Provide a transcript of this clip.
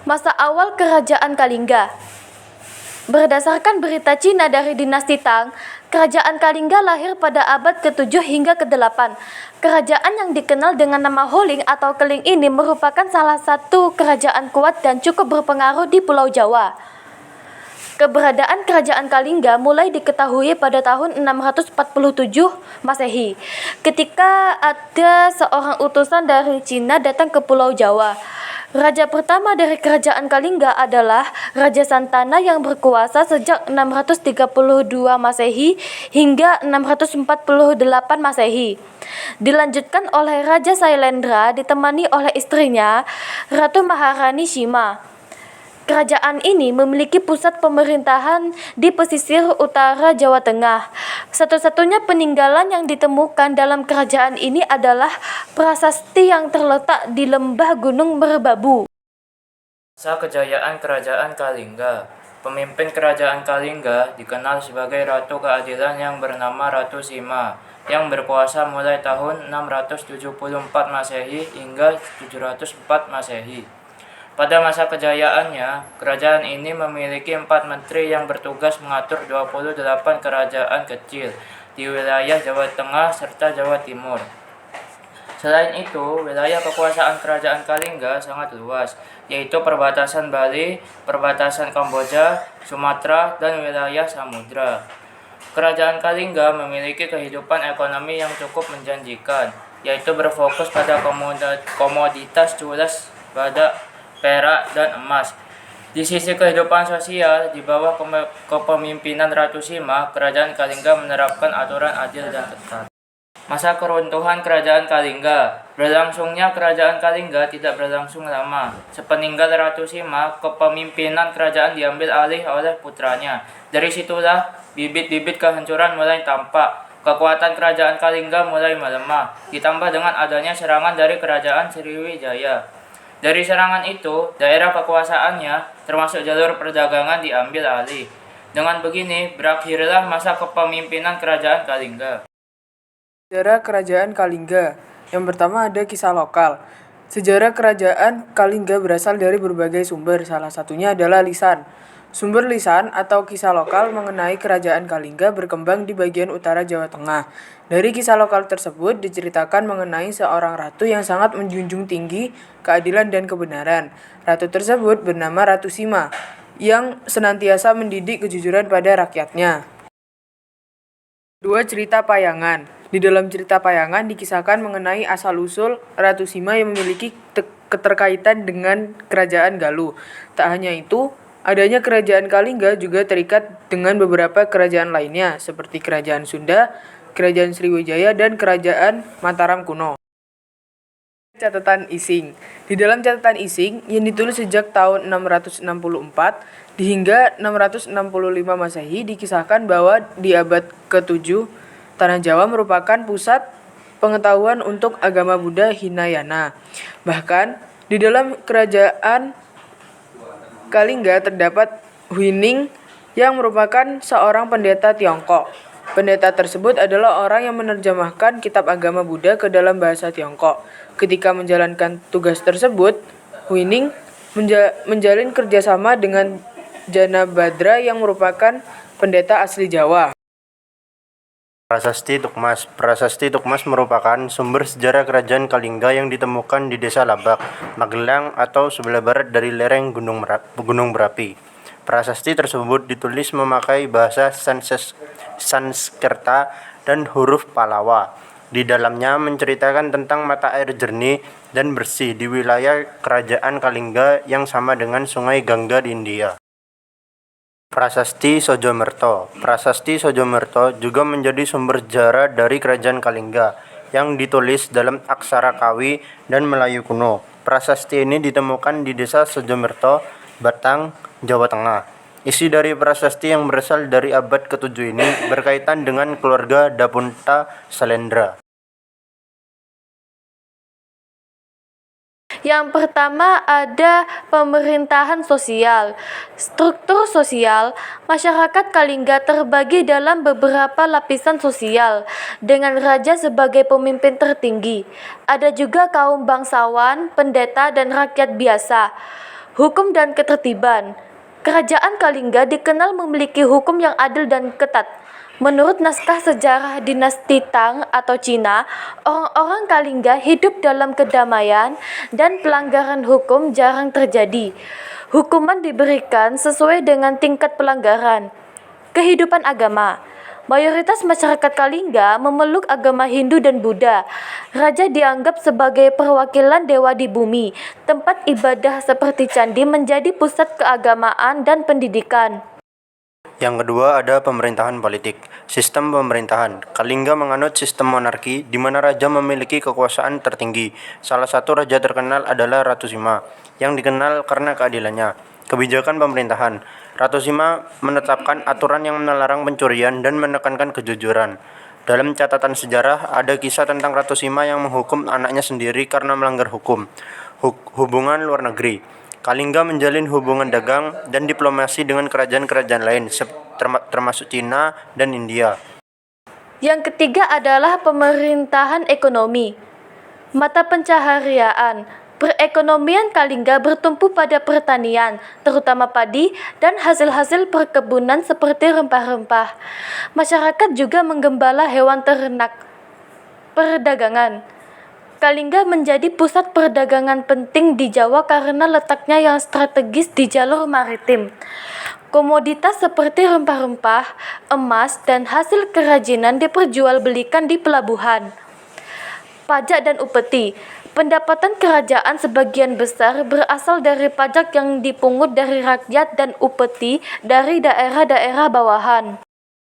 Masa awal Kerajaan Kalingga. Berdasarkan berita Cina dari dinasti Tang, Kerajaan Kalingga lahir pada abad ke-7 hingga ke-8. Kerajaan yang dikenal dengan nama Holing atau Keling ini merupakan salah satu kerajaan kuat dan cukup berpengaruh di Pulau Jawa. Keberadaan Kerajaan Kalingga mulai diketahui pada tahun 647 Masehi, ketika ada seorang utusan dari Cina datang ke Pulau Jawa. Raja pertama dari Kerajaan Kalingga adalah Raja Santana yang berkuasa sejak 632 Masehi hingga 648 Masehi. Dilanjutkan oleh Raja Sailendra ditemani oleh istrinya, Ratu Maharani Shima. Kerajaan ini memiliki pusat pemerintahan di pesisir utara Jawa Tengah. Satu-satunya peninggalan yang ditemukan dalam kerajaan ini adalah prasasti yang terletak di lembah Gunung Merbabu. Masa kejayaan Kerajaan Kalingga. Pemimpin Kerajaan Kalingga dikenal sebagai Ratu Keadilan yang bernama Ratu Sima, yang berkuasa mulai tahun 674 Masehi hingga 704 Masehi. Pada masa kejayaannya, kerajaan ini memiliki 4 menteri yang bertugas mengatur 28 kerajaan kecil di wilayah Jawa Tengah serta Jawa Timur. Selain itu, wilayah kekuasaan Kerajaan Kalingga sangat luas, yaitu perbatasan Bali, perbatasan Kamboja, Sumatera, dan wilayah Samudra. Kerajaan Kalingga memiliki kehidupan ekonomi yang cukup menjanjikan, yaitu berfokus pada komoditas culas, badak, perak, dan emas. Di sisi kehidupan sosial, di bawah kepemimpinan Ratu Sima, Kerajaan Kalingga menerapkan aturan adil dan ketat. Masa keruntuhan Kerajaan Kalingga. Berlangsungnya Kerajaan Kalingga tidak berlangsung lama. Sepeninggal Ratu Sima, kepemimpinan kerajaan diambil alih oleh putranya. Dari situlah bibit-bibit kehancuran mulai tampak. Kekuatan Kerajaan Kalingga mulai melemah, ditambah dengan adanya serangan dari Kerajaan Sriwijaya. Dari serangan itu, daerah kekuasaannya, termasuk jalur perdagangan diambil alih. Dengan begini, berakhirlah masa kepemimpinan Kerajaan Kalingga. Sejarah Kerajaan Kalingga. Yang pertama ada kisah lokal. Sejarah Kerajaan Kalingga berasal dari berbagai sumber, salah satunya adalah lisan. Sumber lisan atau kisah lokal mengenai Kerajaan Kalingga berkembang di bagian utara Jawa Tengah. Dari kisah lokal tersebut diceritakan mengenai seorang ratu yang sangat menjunjung tinggi keadilan dan kebenaran. Ratu tersebut bernama Ratu Sima, yang senantiasa mendidik kejujuran pada rakyatnya. Dua cerita payangan. Di dalam cerita payangan dikisahkan mengenai asal-usul Ratu Sima yang memiliki keterkaitan dengan Kerajaan Galuh. Tak hanya itu, adanya Kerajaan Kalingga juga terikat dengan beberapa kerajaan lainnya, seperti Kerajaan Sunda, Kerajaan Sriwijaya, dan Kerajaan Mataram kuno. Catatan Ising. Di dalam catatan Ising yang ditulis sejak tahun 664 hingga 665 Masehi dikisahkan bahwa di abad ke-7 Tanah Jawa merupakan pusat pengetahuan untuk agama Buddha Hinayana. Bahkan di dalam Kerajaan Kalingga terdapat Huining yang merupakan seorang pendeta Tiongkok. Pendeta tersebut adalah orang yang menerjemahkan kitab agama Buddha ke dalam bahasa Tiongkok. Ketika menjalankan tugas tersebut, Huining menjalin kerjasama dengan Janabadra yang merupakan pendeta asli Jawa. Prasasti Tukmas. Prasasti Tukmas merupakan sumber sejarah Kerajaan Kalingga yang ditemukan di Desa Labak, Magelang atau sebelah barat dari lereng Gunung Berapi. Prasasti tersebut ditulis memakai bahasa Sanskerta dan huruf Palawa. Di dalamnya menceritakan tentang mata air jernih dan bersih di wilayah Kerajaan Kalingga yang sama dengan Sungai Gangga di India. Prasasti Sojomerto. Prasasti Sojomerto juga menjadi sumber sejarah dari Kerajaan Kalingga yang ditulis dalam aksara Kawi dan Melayu kuno. Prasasti ini ditemukan di Desa Sojomerto, Batang, Jawa Tengah. Isi dari prasasti yang berasal dari abad ke-7 ini berkaitan dengan keluarga Dapunta Salendra. Yang pertama ada pemerintahan sosial. Struktur sosial masyarakat Kalingga terbagi dalam beberapa lapisan sosial dengan raja sebagai pemimpin tertinggi. Ada juga kaum bangsawan, pendeta, dan rakyat biasa. Hukum dan ketertiban. Kerajaan Kalingga dikenal memiliki hukum yang adil dan ketat. Menurut naskah sejarah dinasti Tang atau Cina, orang-orang Kalingga hidup dalam kedamaian dan pelanggaran hukum jarang terjadi. Hukuman diberikan sesuai dengan tingkat pelanggaran. Kehidupan agama. Mayoritas masyarakat Kalingga memeluk agama Hindu dan Buddha. Raja dianggap sebagai perwakilan dewa di bumi. Tempat ibadah seperti candi menjadi pusat keagamaan dan pendidikan. Yang kedua ada pemerintahan politik. Sistem pemerintahan. Kalingga menganut sistem monarki di mana raja memiliki kekuasaan tertinggi. Salah satu raja terkenal adalah Ratu Sima yang dikenal karena keadilannya. Kebijakan pemerintahan. Ratu Sima menetapkan aturan yang melarang pencurian dan menekankan kejujuran. Dalam catatan sejarah ada kisah tentang Ratu Sima yang menghukum anaknya sendiri karena melanggar hukum. Hubungan luar negeri. Kalingga menjalin hubungan dagang dan diplomasi dengan kerajaan-kerajaan lain termasuk Cina dan India. Yang ketiga adalah pemerintahan ekonomi. Mata pencaharian. Perekonomian Kalingga bertumpu pada pertanian, terutama padi dan hasil-hasil perkebunan seperti rempah-rempah. Masyarakat juga menggembala hewan ternak. Perdagangan. Kalingga menjadi pusat perdagangan penting di Jawa karena letaknya yang strategis di jalur maritim. Komoditas seperti rempah-rempah, emas, dan hasil kerajinan diperjualbelikan di pelabuhan. Pajak dan upeti. Pendapatan kerajaan sebagian besar berasal dari pajak yang dipungut dari rakyat dan upeti dari daerah-daerah bawahan.